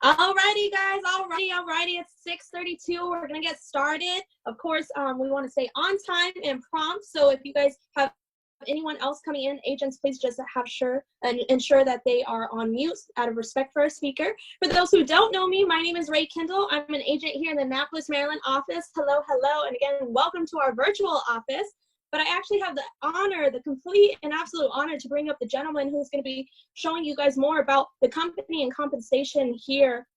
Alrighty, guys. Alrighty. It's 6:32. We're gonna get started. Of course, we want to stay on time and prompt. So if you guys have anyone else coming in, agents, please just ensure that they are on mute out of respect for our speaker. For those who don't know me, my name is Ray Kendall. I'm an agent here in the Annapolis, Maryland office. Hello, and again, welcome to our virtual office. But I actually have the honor, the complete and absolute honor to bring up the gentleman who's going to be showing you guys more about the company and compensation here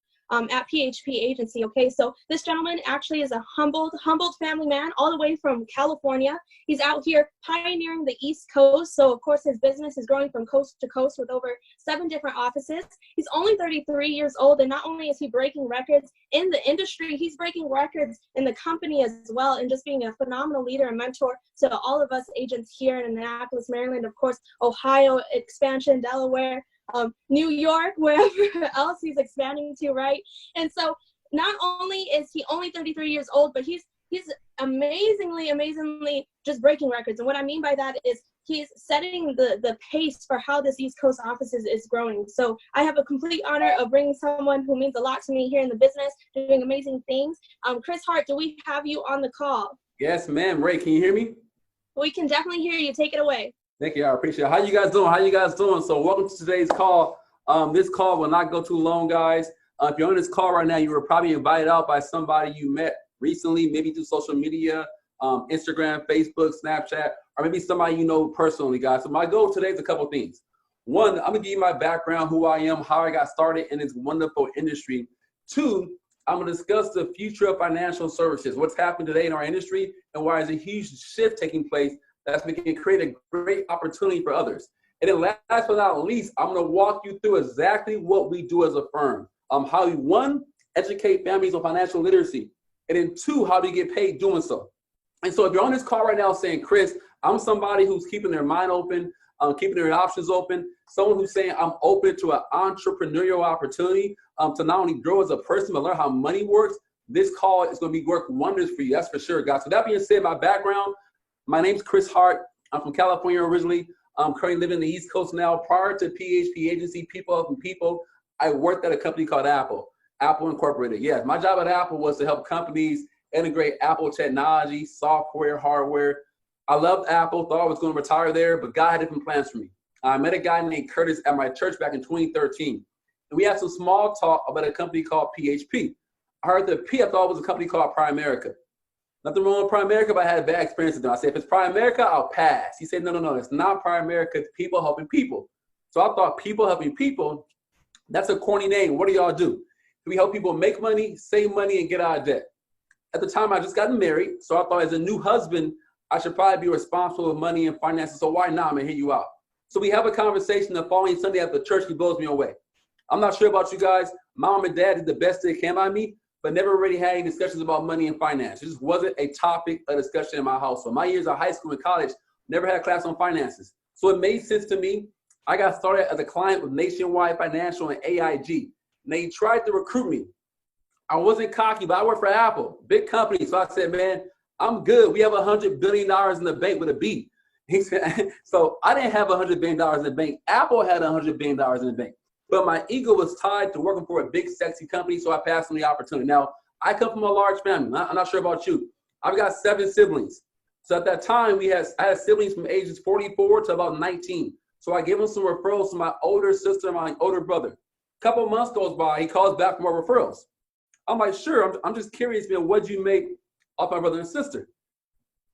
at PHP Agency. Okay, so this gentleman actually is a humbled family man all the way from California. He's out here pioneering the East Coast. So of course his business is growing from coast to coast with over 7 different offices. He's only 33 years old, and not only is he breaking records in the industry, he's breaking records in the company as well, and just being a phenomenal leader and mentor to all of us agents here in Annapolis, Maryland, of course, Ohio, expansion, Delaware, New York, wherever else he's expanding to, right? And so not only is he only 33 years old, but he's amazingly just breaking records. And what I mean by that is he's setting the pace for how this East Coast office is growing. So I have a complete honor of bringing someone who means a lot to me here in the business, doing amazing things. Chris Hart, do we have you on the call? Yes, ma'am. Ray, can you hear me? We can definitely hear you. Take it away. Thank you. I appreciate it. How you guys doing? So welcome to today's call. This call will not go too long, guys. If you're on this call right now, you were probably invited out by somebody you met recently, maybe through social media, Instagram, Facebook, Snapchat, or maybe somebody you know personally, guys. So my goal today is a couple things. One, I'm gonna give you my background, who I am, how I got started in this wonderful industry. 2, I'm gonna discuss the future of financial services, what's happening today in our industry, and why there's a huge shift taking place that's going to create a great opportunity for others. And then last but not least, I'm going to walk you through exactly what we do as a firm. How we, 1, educate families on financial literacy, and then 2, how do you get paid doing so. And so if you're on this call right now saying, Chris, I'm somebody who's keeping their mind open, keeping their options open, someone who's saying I'm open to an entrepreneurial opportunity to not only grow as a person, but learn how money works, this call is going to be work wonders for you. That's for sure, guys. So that being said, my background, my name's Chris Hart. I'm from California originally. I'm currently living in the East Coast now. Prior to PHP Agency, People Helping People, I worked at a company called Apple Incorporated. Yeah, my job at Apple was to help companies integrate Apple technology, software, hardware. I loved Apple, thought I was going to retire there, but God had different plans for me. I met a guy named Curtis at my church back in 2013. And we had some small talk about a company called PHP. I heard that P, I thought it was a company called Primerica. Nothing wrong with Primerica, but I had a bad experience with them. I said, if it's Primerica, I'll pass. He said, no, it's not Primerica, it's People Helping People. So I thought People Helping People, that's a corny name. What do y'all do? We help people make money, save money, and get out of debt. At the time, I just got married, so I thought as a new husband, I should probably be responsible with money and finances, so why not? I'm gonna hear you out. So we have a conversation the following Sunday at the church. He blows me away. I'm not sure about you guys. Mom and dad did the best they can by me, but never really had any discussions about money and finance. It just wasn't a topic of discussion in my household. My years of high school and college, never had a class on finances. So it made sense to me. I got started as a client with Nationwide Financial and AIG. And they tried to recruit me. I wasn't cocky, but I worked for Apple, big company. So I said, man, I'm good. We have $100 billion in the bank with a B. He said, so I didn't have $100 billion in the bank. Apple had $100 billion in the bank. But my ego was tied to working for a big, sexy company, so I passed on the opportunity. Now, I come from a large family. I'm not sure about you. I've got 7 siblings. So at that time, I had siblings from ages 44 to about 19. So I gave them some referrals to my older sister and my older brother. A couple of months goes by, he calls back for more referrals. I'm like, sure, I'm just curious, man, what'd you make off my brother and sister?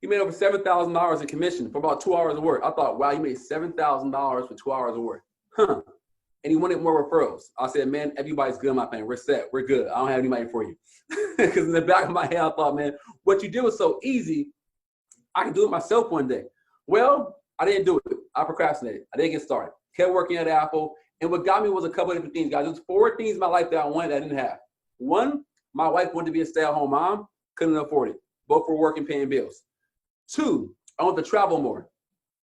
He made over $7,000 in commission for about 2 hours of work. I thought, wow, you made $7,000 for 2 hours of work. Huh. And he wanted more referrals. I said, man, everybody's good in my family. We're set. We're good. I don't have anybody for you. Because in the back of my head, I thought, man, what you did was so easy. I can do it myself one day. Well, I didn't do it. I procrastinated. I didn't get started. Kept working at Apple. And what got me was a couple of different things, guys. There's 4 things in my life that I wanted that I didn't have. 1, my wife wanted to be a stay-at-home mom. Couldn't afford it. Both were working, paying bills. 2, I wanted to travel more.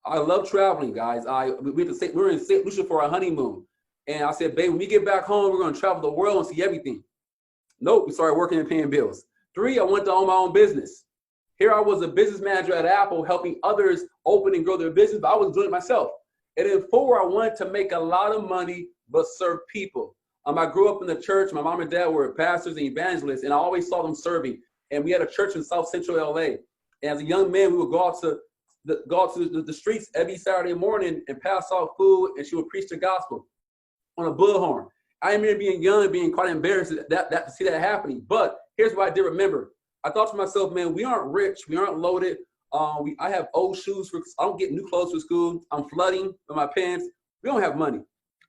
I love traveling, guys. We were in St. Lucia for our honeymoon. And I said, babe, when we get back home, we're going to travel the world and see everything. Nope, we started working and paying bills. 3, I went to own my own business. Here I was a business manager at Apple, helping others open and grow their business, but I was doing it myself. And then 4, I wanted to make a lot of money, but serve people. I grew up in the church. My mom and dad were pastors and evangelists, and I always saw them serving. And we had a church in South Central LA. And as a young man, we would go out to the streets every Saturday morning and pass out food, and she would preach the gospel on a bullhorn. I remember being young and being quite embarrassed to see that happening. But here's what I did remember. I thought to myself, man, we aren't rich. We aren't loaded. I have old shoes. I don't get new clothes for school. I'm flooding with my pants. We don't have money,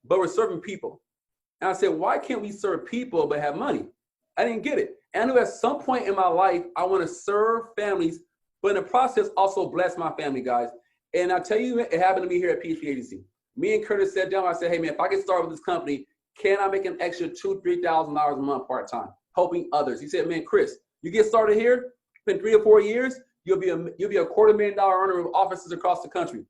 but we're serving people. And I said, why can't we serve people but have money? I didn't get it. And I knew at some point in my life, I want to serve families, but in the process, also bless my family, guys. And I tell you, it happened to me here at PHP Agency. Me and Curtis sat down. I said, hey, man, if I get started with this company, can I make an extra $2,000, $3,000 a month part-time, helping others? He said, man, Chris, you get started here, in 3 or 4 years, you'll be a $250,000 earner with offices across the country.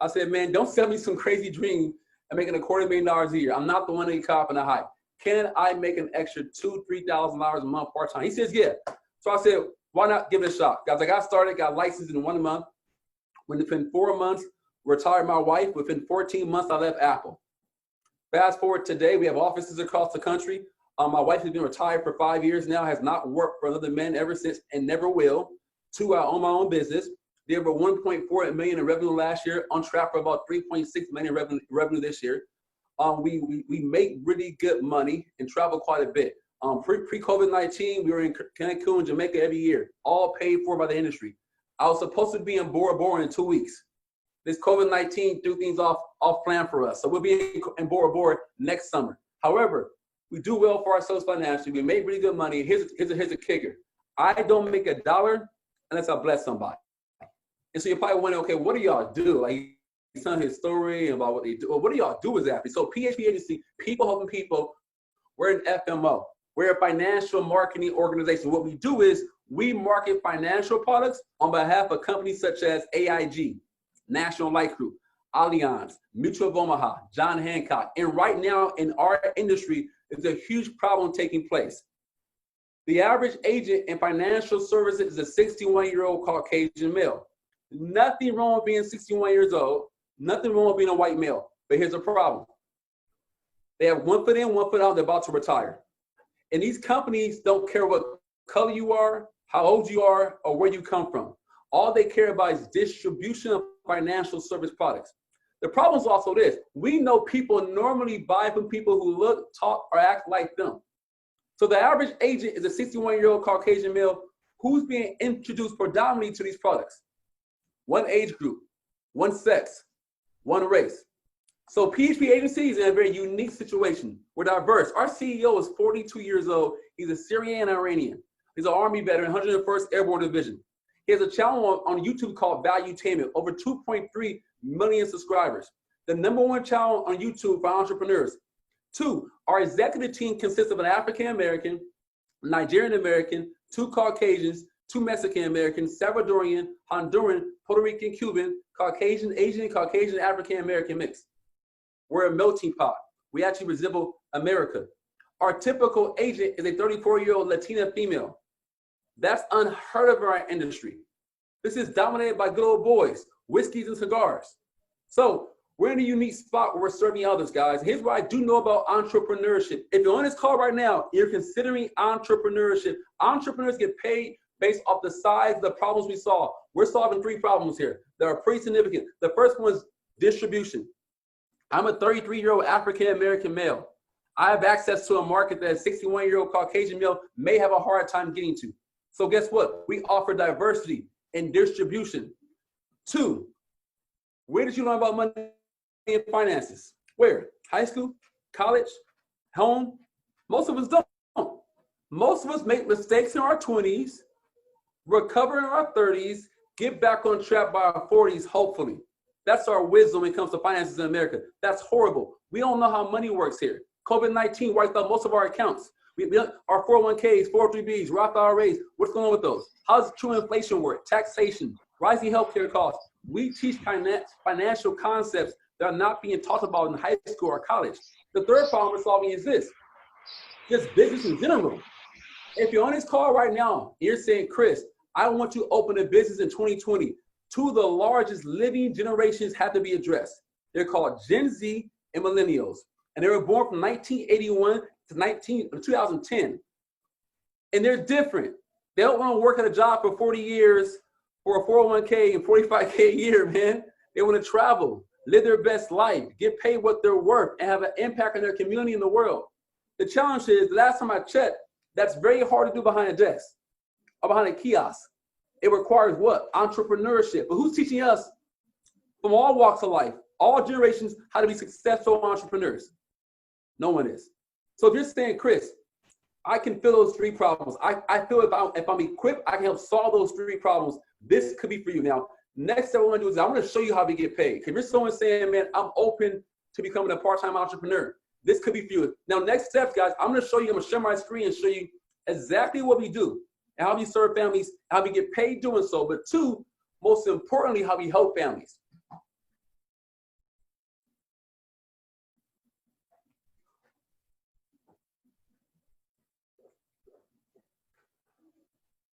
I said, man, don't sell me some crazy dream and making $250,000 a year. I'm not the one to get caught up in the hype. Can I make an extra $2,000, $3,000 a month part-time? He says, yeah. So I said, why not give it a shot? Guys, I got started, got licensed in 1 month. Within 4 months, retired my wife. Within 14 months, I left Apple. Fast forward today, we have offices across the country. My wife has been retired for 5 years now, has not worked for another man ever since, and never will. 2, I own my own business. Did over $1.4 million in revenue last year, on track for about $3.6 million revenue this year. We make really good money and travel quite a bit. Pre-COVID-19, we were in Cancun, Jamaica every year, all paid for by the industry. I was supposed to be in Bora Bora in 2 weeks. This COVID-19 threw things off plan for us. So we'll be in Bora Bora next summer. However, we do well for ourselves financially. We make really good money. Here's a kicker. I don't make a dollar unless I bless somebody. And so you're probably wondering, okay, what do y'all do? Like, he's telling his story about what they do. Well, what do y'all do exactly? So PHP Agency, people helping people, we're an FMO. We're a financial marketing organization. What we do is we market financial products on behalf of companies such as AIG, National Life Group, Allianz, Mutual of Omaha, John Hancock. And right now in our industry, there's a huge problem taking place. The average agent in financial services is a 61-year-old Caucasian male. Nothing wrong with being 61 years old. Nothing wrong with being a white male. But here's the problem. They have 1 foot in, 1 foot out. They're about to retire. And these companies don't care what color you are, how old you are, or where you come from. All they care about is distribution of financial service products. The problem is also this. We know people normally buy from people who look, talk, or act like them. So the average agent is a 61-year-old Caucasian male who's being introduced predominantly to these products. 1 age group, 1 sex, 1 race. So PHP Agency is in a very unique situation. We're diverse. Our CEO is 42 years old. He's a Syrian Iranian. He's an Army veteran, 101st Airborne Division. He has a channel on YouTube called Valuetainment, over 2.3 million subscribers. The #1 channel on YouTube for entrepreneurs. 2, our executive team consists of an African American, Nigerian American, 2 Caucasians, 2 Mexican Americans, Salvadorian, Honduran, Puerto Rican, Cuban, Caucasian, Asian, Caucasian, African American mix. We're a melting pot. We actually resemble America. Our typical agent is a 34-year-old Latina female. That's unheard of in our industry. This is dominated by good old boys, whiskeys and cigars. So we're in a unique spot where we're serving others, guys. Here's what I do know about entrepreneurship. If you're on this call right now, you're considering entrepreneurship. Entrepreneurs get paid based off the size of the problems we solve. We're solving 3 problems here that are pretty significant. The first one is distribution. I'm a 33-year-old African-American male. I have access to a market that a 61-year-old Caucasian male may have a hard time getting to. So guess what? We offer diversity in distribution. 2, where did you learn about money and finances? Where? High school? College? Home? Most of us don't. Most of us make mistakes in our 20s, recover in our 30s, get back on track by our 40s, hopefully. That's our wisdom when it comes to finances in America. That's horrible. We don't know how money works here. COVID-19 wiped out most of our accounts. Our 401ks, 403bs, Roth IRAs, what's going on with those? How does true inflation work? Taxation, rising healthcare costs. We teach financial concepts that are not being taught about in high school or college. The third problem we're solving is this, just business in general. If you're on this call right now, you're saying, Chris, I want to open a business in 2020. 2 of the largest living generations have to be addressed. They're called Gen Z and millennials. And they were born from 1981 to 2010. And they're different. They don't want to work at a job for 40 years for a 401k and 45k a year, man. They want to travel, live their best life, get paid what they're worth, and have an impact on their community and the world. The challenge is, the last time I checked, that's very hard to do behind a desk or behind a kiosk. It requires what? Entrepreneurship. But who's teaching us from all walks of life, all generations, how to be successful entrepreneurs? No one is. So if you're saying, Chris, I can fill those 3 problems. I feel if I'm equipped, I can help solve those 3 problems. This could be for you. Now, next step I want to do is I want to show you how to get paid. If you're someone saying, man, I'm open to becoming a part-time entrepreneur, this could be for you. Now, next steps, guys, I'm going to share my screen and show you exactly what we do and how we serve families, how we get paid doing so. But 2, most importantly, how we help families.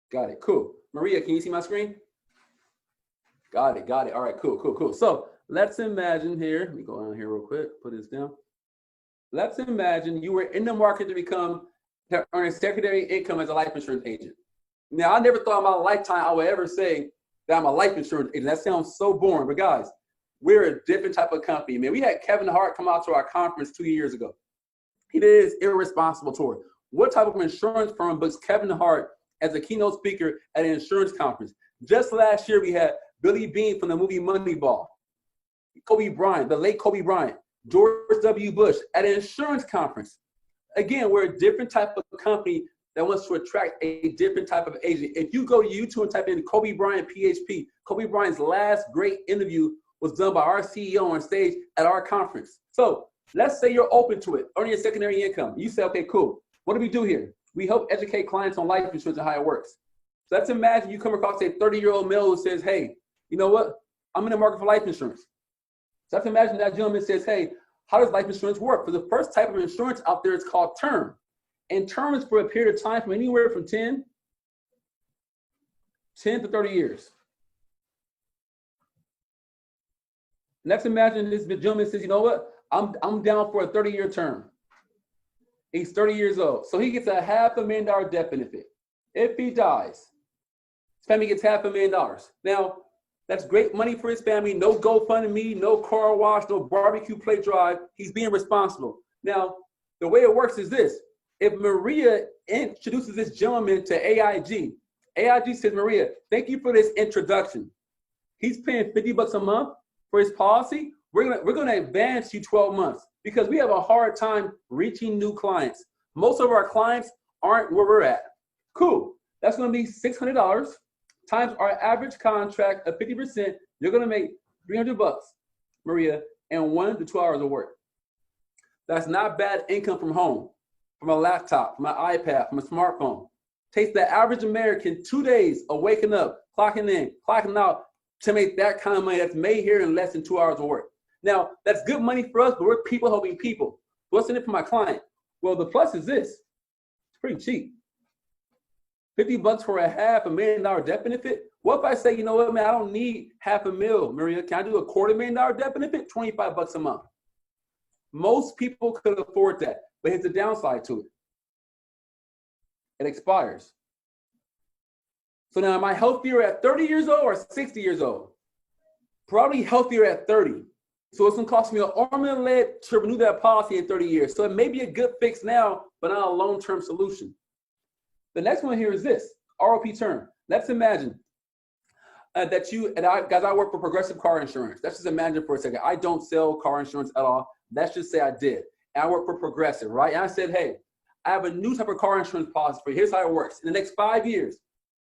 Got it. Cool. Maria, can you see my screen? Got it. Got it. All right. Cool. So let's imagine here. Let me go down here real quick. Put this down. Let's imagine you were in the market to earn secondary income as a life insurance agent. Now, I never thought in my lifetime I would ever say that I'm a life insurance agent. That sounds so boring. But guys, we're a different type of company. Man, we had Kevin Hart come out to our conference 2 years ago. He did his irresponsible tour. What type of insurance firm books Kevin Hart as a keynote speaker at an insurance conference? Just last year, we had Billy Beane from the movie Moneyball, Kobe Bryant, the late Kobe Bryant, George W. Bush at an insurance conference. Again, we're a different type of company that wants to attract a different type of agent. If you go to YouTube and type in Kobe Bryant PHP, Kobe Bryant's last great interview was done by our CEO on stage at our conference. So let's say you're open to it, earning a secondary income. You say, okay, cool. What do we do here? We help educate clients on life insurance and how it works. So let's imagine you come across a 30-year-old male who says, hey, you know what? I'm in the market for life insurance. So let's imagine that gentleman says, hey, how does life insurance work? For the first type of insurance out there, it's called term. And term is for a period of time from anywhere from 10 to 30 years. Let's imagine this gentleman says, you know what? I'm down for a 30-year term. He's 30 years old. So he gets a $500,000 death benefit. If he dies, his family gets $500,000. Now, that's great money for his family. No GoFundMe, no car wash, no barbecue plate drive. He's being responsible. Now, the way it works is this. If Maria introduces this gentleman to AIG, AIG says, Maria, thank you for this introduction. He's paying $50 a month for his policy. We're gonna advance you 12 months because we have a hard time reaching new clients. Most of our clients aren't where we're at. Cool. That's gonna be $600 times our average contract of 50%. You're gonna make $300, Maria, in 1 to 2 hours of work. That's not bad income from home, from a laptop, from an iPad, from a smartphone. Takes the average American 2 days of waking up, clocking in, clocking out to make that kind of money that's made here in less than 2 hours of work. Now, that's good money for us, but we're people helping people. What's in it for my client? Well, the plus is this. It's pretty cheap. $50 for a $500,000 death benefit? What if I say, you know what, man, I don't need $500,000, Maria. Can I do a $250,000 death benefit? $25 a month. Most people could afford that, but here's the downside to it. It expires. So now, am I healthier at 30 years old or 60 years old? Probably healthier at 30. So it's gonna cost me an arm and a leg to renew that policy in 30 years. So it may be a good fix now, but not a long-term solution. The next one here is this, ROP term. Let's imagine that you, and guys, I work for Progressive Car Insurance. Let's just imagine for a second. I don't sell car insurance at all. Let's just say I did. And I work for Progressive, right? And I said, hey, I have a new type of car insurance policy for you. Here's how it works. In the next 5 years,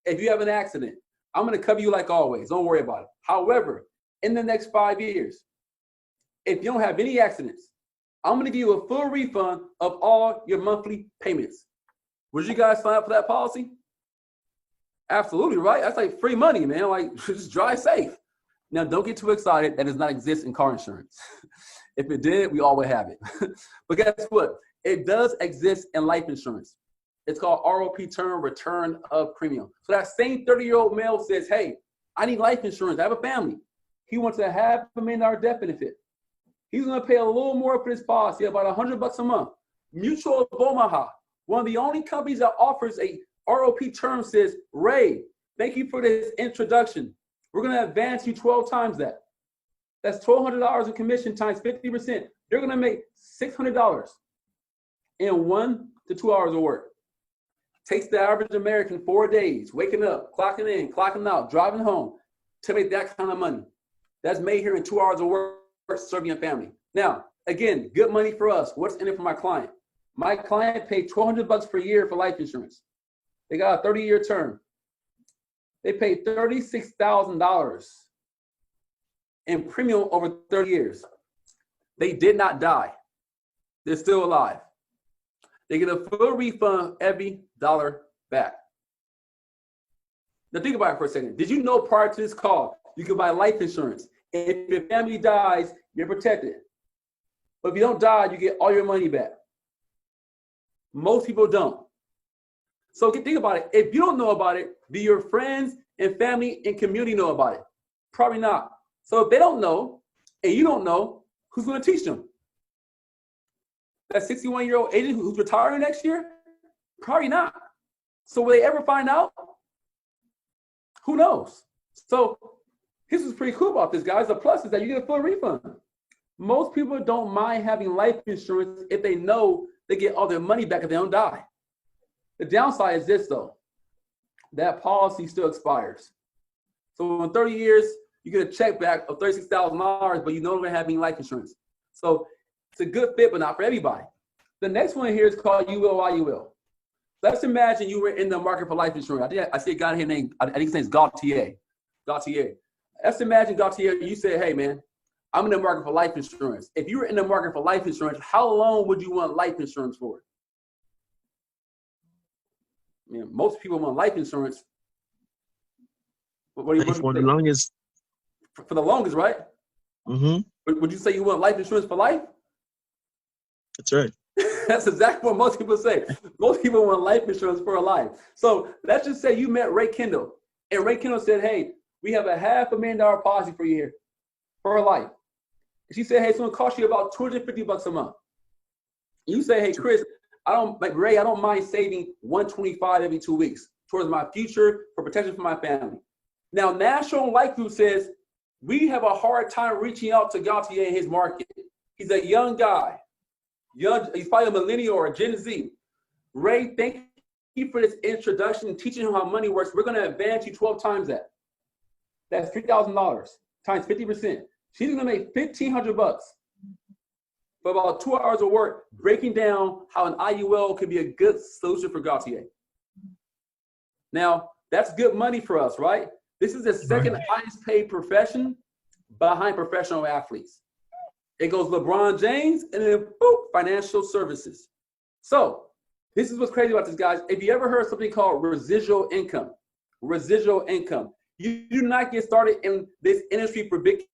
if you have an accident, I'm gonna cover you like always. Don't worry about it. However, in the next 5 years, if you don't have any accidents, I'm gonna give you a full refund of all your monthly payments. Would you guys sign up for that policy? Absolutely, right? That's like free money, man. Like, just drive safe. Now, don't get too excited. That does not exist in car insurance. If it did, we all would have it. But guess what? It does exist in life insurance. It's called ROP term, return of premium. So that same 30-year-old male says, hey, I need life insurance. I have a family. He wants a $500,000 death benefit. He's going to pay a little more for this policy, about $100 a month. Mutual of Omaha, one of the only companies that offers a ROP term, says, Ray, thank you for this introduction. We're going to advance you 12 times that. That's $1,200 in commission times 50%. They're going to make $600 in 1 to 2 hours of work. Takes the average American 4 days, waking up, clocking in, clocking out, driving home to make that kind of money. That's made here in 2 hours of work serving your family. Now, again, good money for us. What's in it for my client? My client paid $1,200 per year for life insurance. They got a 30-year term. They paid $36,000 in premium over 30 years. They did not die. They're still alive. They get a full refund every dollar back. Now think about it for a second. Did you know prior to this call, you could buy life insurance? If your family dies, you're protected. But if you don't die, you get all your money back. Most people don't. So think about it. If you don't know about it, do your friends and family and community know about it? Probably not. So if they don't know and you don't know, who's going to teach them? That 61-year-old agent who's retiring next year? Probably not. So will they ever find out? Who knows? So this is pretty cool about this, guys. The plus is that you get a full refund. Most people don't mind having life insurance if they know they get all their money back if they don't die. The downside is this, though. That policy still expires. So in 30 years, you get a check back of $36,000, but you no longer have any life insurance. So it's a good fit, but not for everybody. The next one here is called You Will While You Will. Let's imagine you were in the market for life insurance. I see a guy here named, I think his name is Gautier. Let's imagine Gautier, you say, hey man, I'm in the market for life insurance. If you were in the market for life insurance, how long would you want life insurance for? I mean, most people want life insurance. For the longest. For the longest, right? Mm-hmm. Would you say you want life insurance for life? That's right. That's exactly what most people say. Most people want life insurance for a life. So let's just say you met Ray Kendall, and Ray Kendall said, hey, we have a $500,000 policy for you here for a life. And she said, hey, it's going to cost you about $250 a month. You say, hey, Chris, I don't mind saving $125 every 2 weeks towards my future for protection for my family. Now, National Life Group says we have a hard time reaching out to Gautier in his market. He's a young guy. He's probably a millennial or a Gen Z. Ray, thank you for this introduction and teaching him how money works. We're going to advance you 12 times that. That's $3,000 times 50%. She's going to make $1,500 for about 2 hours of work, breaking down how an IUL can be a good solution for Gautier. Now, that's good money for us, right? This is the second highest paid profession behind professional athletes. It goes LeBron James and then boop, financial services. So this is what's crazy about this, guys. If you ever heard something called residual income, you do not get started in this industry for big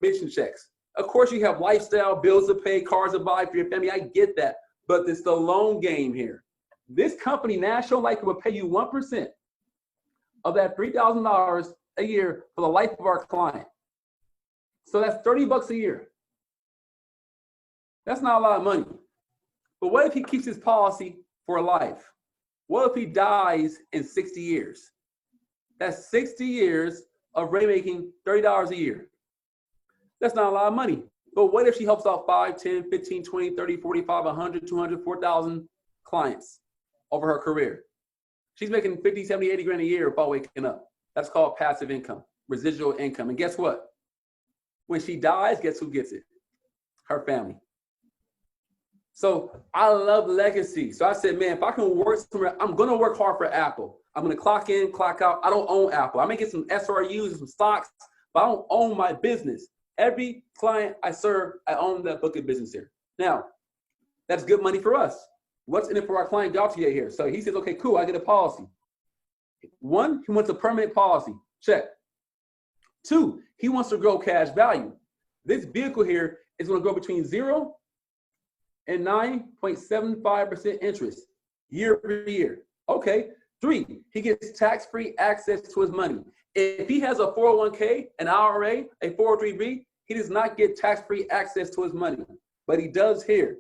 commission checks. Of course, you have lifestyle, bills to pay, cars to buy for your family. I get that, but it's the long game here. This company, National Life, will pay you 1% of that $3,000 a year for the life of our client. So that's $30 a year. That's not a lot of money. But what if he keeps his policy for life? What if he dies in 60 years? That's 60 years of Ray making $30 a year. That's not a lot of money. But what if she helps out 5, 10, 15, 20, 30, 45, 100, 200, 4,000 clients over her career? She's making 50, 70, 80 grand a year without waking up. That's called passive income, residual income. And guess what? When she dies, guess who gets it? Her family. So I love legacy. So I said, man, if I can work somewhere, I'm going to work hard for Apple. I'm going to clock in, clock out. I don't own Apple. I may get some SRUs and some stocks, but I don't own my business. Every client I serve, I own that book of business here. Now, that's good money for us. What's in it for our client Gautier here? So he says, okay, cool, I get a policy. 1, he wants a permanent policy. Check. 2, he wants to grow cash value. This vehicle here is going to grow between 0 and 9.75% interest year over year. Okay. 3, he gets tax-free access to his money. If he has a 401k, an IRA, a 403b, he does not get tax-free access to his money, but he does here.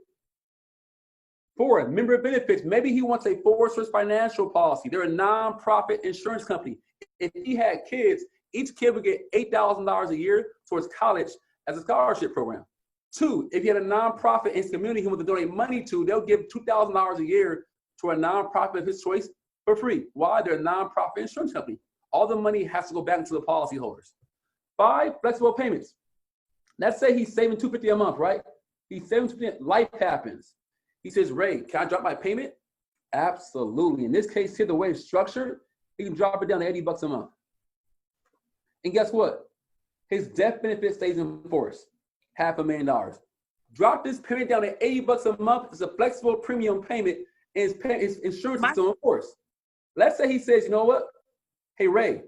4, member benefits. Maybe he wants a Foresters Financial policy. They're a nonprofit insurance company. If he had kids, each kid would get $8,000 a year towards college as a scholarship program. 2, if he had a nonprofit in his community he wanted to donate money to, they'll give $2,000 a year to a nonprofit of his choice for free. Why? They're a nonprofit insurance company. All the money has to go back into the policyholders. 5, flexible payments. Let's say he's saving $250 a month, right? He's saving $250. Life happens. He says, Ray, can I drop my payment? Absolutely. In this case here, the way it's structured, he can drop it down to $80 a month. And guess what? His death benefit stays in force, $500,000. Drop this payment down to $80 a month. It's a flexible premium payment, and his insurance is still in force. Let's say he says, you know what? Hey, Ray,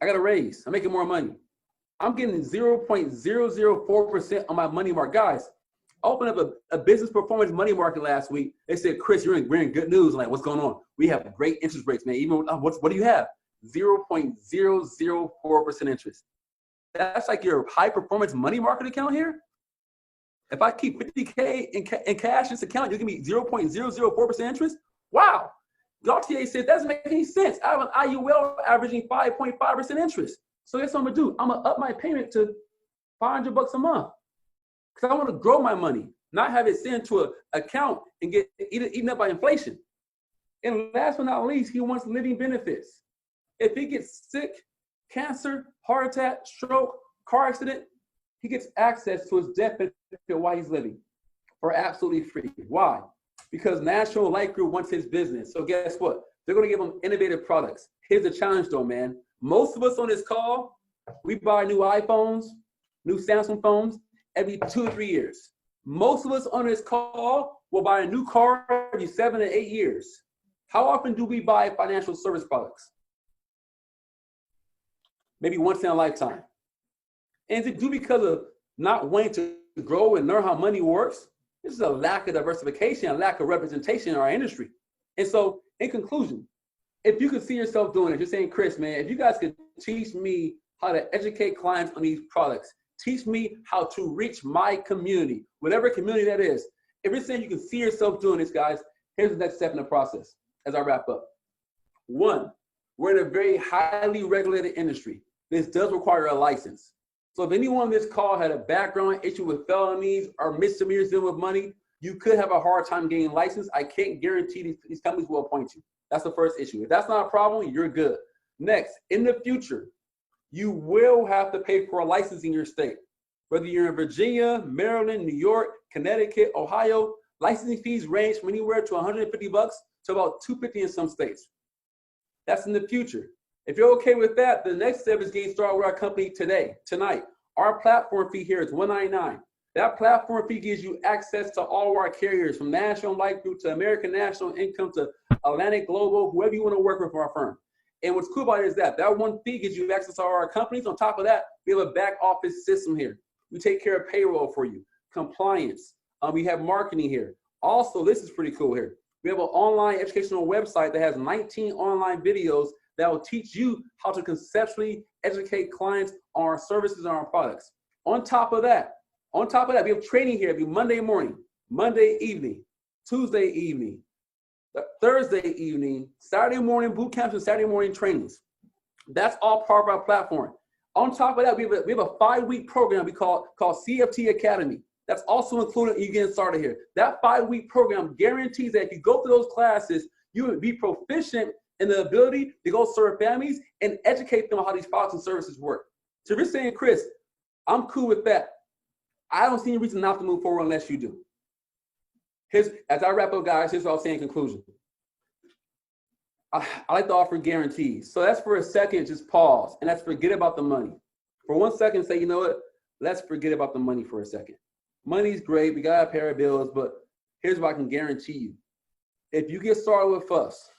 I got a raise. I'm making more money. I'm getting 0.004% on my money market. Guys, I opened up a business performance money market last week. They said, Chris, we're in good news. I'm like, what's going on? We have great interest rates, man. Even what do you have? 0.004% interest. That's like your high performance money market account here. If I keep 50K in cash in this account, you give me 0.004% interest. Wow. The RTA said that doesn't make any sense. I have an IUL averaging 5.5% interest. So guess what I'm gonna do? I'm gonna up my payment to $500 a month because I want to grow my money, not have it sent to an account and get eaten up by inflation. And last but not least, he wants living benefits. If he gets sick, cancer, heart attack, stroke, car accident, he gets access to his death benefit while he's living for absolutely free. Why? Because National Life Group wants his business. So guess what? They're going to give him innovative products. Here's the challenge though, man. Most of us on this call, we buy new iPhones, new Samsung phones every 2 or 3 years. Most of us on this call will buy a new car every 7 to 8 years. How often do we buy financial service products? Maybe once in a lifetime. And is it due because of not wanting to grow and learn how money works? This is a lack of diversification, a lack of representation in our industry. And so, in conclusion, if you could see yourself doing it, you're saying, Chris, man, if you guys could teach me how to educate clients on these products, teach me how to reach my community, whatever community that is. If you're saying you can see yourself doing this, guys, here's the next step in the process as I wrap up. 1, we're in a very highly regulated industry. This does require a license. So if anyone on this call had a background issue with felonies or misdemeanors dealing with money, you could have a hard time getting a license. I can't guarantee these companies will appoint you. That's the first issue. If that's not a problem, you're good. Next, in the future, you will have to pay for a license in your state. Whether you're in Virginia, Maryland, New York, Connecticut, Ohio, licensing fees range from anywhere to $150 to about $250 in some states. That's in the future. If you're okay with that, the next step is getting started with our company tonight. Our platform fee here is $199. That platform fee gives you access to all of our carriers, from National Life Group to American National Income to Atlantic Global, whoever you want to work with for our firm. And what's cool about it is that one fee gives you access to all our companies. On top of that, we have a back office system here. We take care of payroll for you, compliance. We have marketing here. Also, this is pretty cool here. We have an online educational website that has 19 online videos that will teach you how to conceptually educate clients on our services and our products. On top of that, we have training here every Monday morning, Monday evening, Tuesday evening, Thursday evening, Saturday morning boot camps and Saturday morning trainings. That's all part of our platform. On top of that, we have a 5-week program we call CFT Academy. That's also included in you getting started here. That 5-week program guarantees that if you go through those classes, you will be proficient in the ability to go serve families and educate them on how these products and services work. So if you're saying, Chris, I'm cool with that, I don't see any reason not to move forward unless you do. As I wrap up, guys, here's what I'll say in conclusion. I like to offer guarantees. So that's for a second, just pause, and let's forget about the money. For 1 second, say, you know what? Let's forget about the money for a second. Money's great. We got to pay our bills, but here's what I can guarantee you. If you get started with us,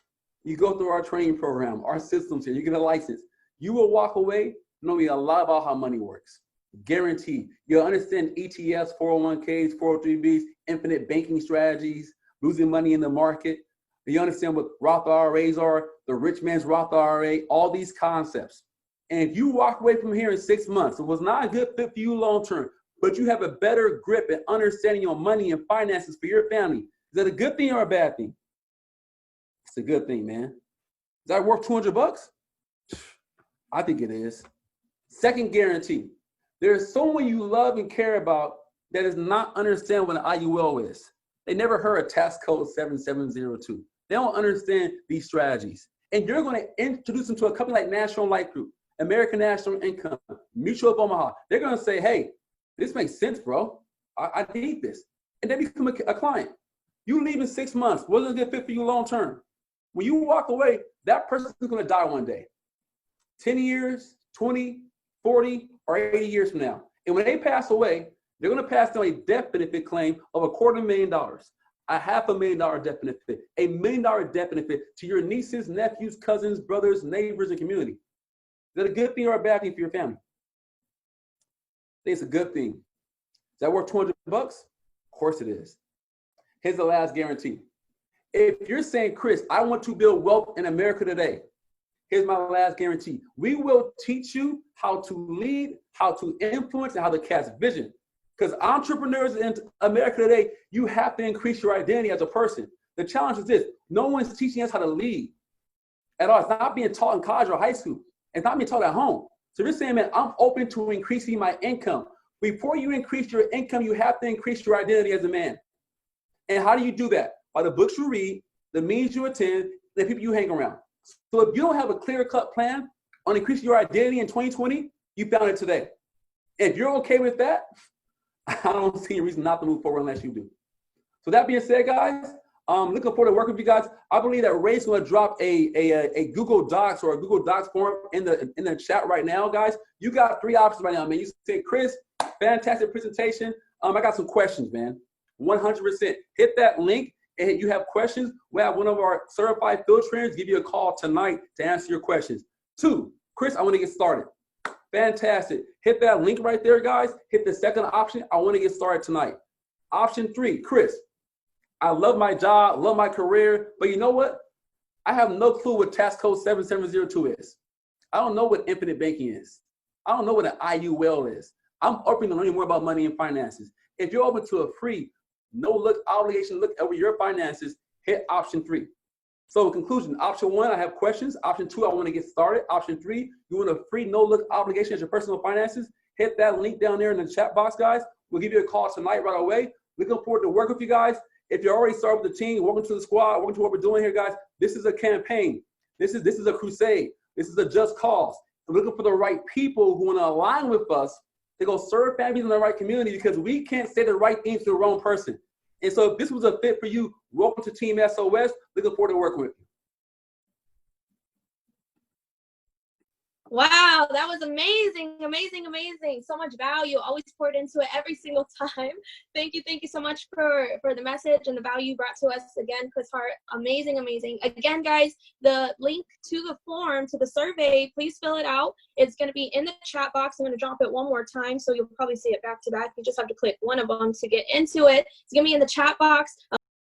you go through our training program, our systems here, you get a license, you will walk away knowing a lot about how money works. Guaranteed. You'll understand ETFs, 401ks, 403bs, infinite banking strategies, losing money in the market. You understand what Roth IRAs are, the rich man's Roth IRA, all these concepts. And if you walk away from here in 6 months, it was not a good fit for you long term, but you have a better grip at understanding your money and finances for your family. Is that a good thing or a bad thing? It's a good thing, man. Is that worth $200? I think it is. Second guarantee. There's someone you love and care about that does not understand what an IUL is. They never heard of tax code 7702. They don't understand these strategies. And you're going to introduce them to a company like National Life Group, American National Income, Mutual of Omaha. They're going to say, hey, this makes sense, bro. I need this. And they become a client. You leave in 6 months. Wasn't a good fit for you long term. When you walk away, that person is going to die one day. 10 years, 20, 40, or 80 years from now. And when they pass away, they're going to pass down a death benefit claim of $250,000, a $500,000 death benefit, $1 million death benefit to your nieces, nephews, cousins, brothers, neighbors, and community. Is that a good thing or a bad thing for your family? I think it's a good thing. Is that worth $200? Of course it is. Here's the last guarantee. If you're saying, Chris, I want to build wealth in America today, here's my last guarantee. We will teach you how to lead, how to influence, and how to cast vision. Because entrepreneurs in America today, you have to increase your identity as a person. The challenge is this: no one's teaching us how to lead at all. It's not being taught in college or high school. It's not being taught at home. So you're saying, man, I'm open to increasing my income. Before you increase your income, you have to increase your identity as a man. And how do you do that? By the books you read, the meetings you attend, the people you hang around. So if you don't have a clear-cut plan on increasing your identity in 2020, you found it today. If you're okay with that, I don't see a reason not to move forward unless you do. So that being said, guys, looking forward to working with you guys. I believe that Ray's going to drop a Google Docs or a Google Docs form in the chat right now, guys. You got 3 options right now, man. You say, Chris, fantastic presentation. I got some questions, man. 100%. Hit that link. And you have questions, we have one of our certified field trainers give you a call tonight to answer your questions. 2, Chris, I want to get started. Fantastic. Hit that link right there, guys. Hit the second option. I want to get started tonight. Option 3, Chris, I love my job, love my career, but you know what? I have no clue what tax code 7702 is. I don't know what infinite banking is. I don't know what an IUL is. I'm open to learning more about money and finances. If you're open to a free, no-look obligation, look over your finances, hit option 3. So in conclusion, option 1, I have questions. Option 2, I want to get started. Option 3, you want a free, no-look obligation as your personal finances, hit that link down there in the chat box, guys. We'll give you a call tonight right away. Looking forward to working with you guys. If you're already started with the team, welcome to the squad, welcome to what we're doing here, guys. This is a campaign. This is a crusade. This is a just cause. We're looking for the right people who want to align with us to go serve families in the right community, because we can't say the right things to the wrong person. And so if this was a fit for you, welcome to Team SOS. Looking forward to working with you. Wow, that was amazing, amazing, amazing. So much value, always poured into it every single time. Thank you so much for the message and the value brought to us. Again, Chris Hart, amazing, amazing. Again, guys, the link to the form, to the survey, please fill it out. It's going to be in the chat box. I'm going to drop it one more time, so you'll probably see it back to back. You just have to click one of them to get into it. It's going to be in the chat box.